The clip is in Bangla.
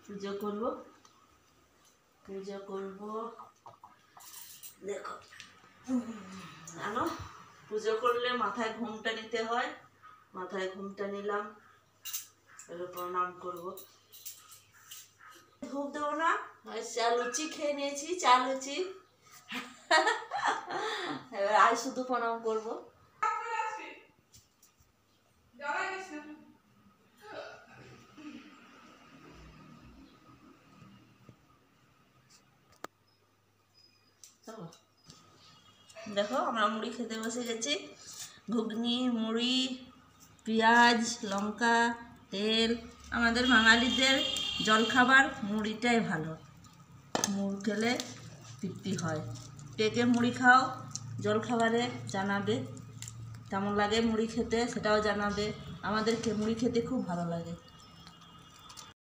পুজো করব দেখো জানো পুজো করলে মাথায় ঘুমটা নিতে হয়, মাথায় ঘুমটা নিলাম, এবার প্রণাম করবো। ধূপ দেবো না, চা লুচি খেয়ে নিয়েছি, চা লুচি এবার আজ শুধু প্রণাম করবো। দেখো আমরা মুড়ি খেতে বসে গেছি, ঘুগনি, মুড়ি, পেঁয়াজ, লঙ্কা, তেল। আমাদের বাঙালিদের জলখাবার মুড়িটাই ভালো, মুড়ি খেলে তৃপ্তি হয়। কে কে মুড়ি খাও জলখাবারে জানাবে, কেমন লাগে মুড়ি খেতে সেটাও জানাবে। আমাদেরকে মুড়ি খেতে খুব ভালো লাগে।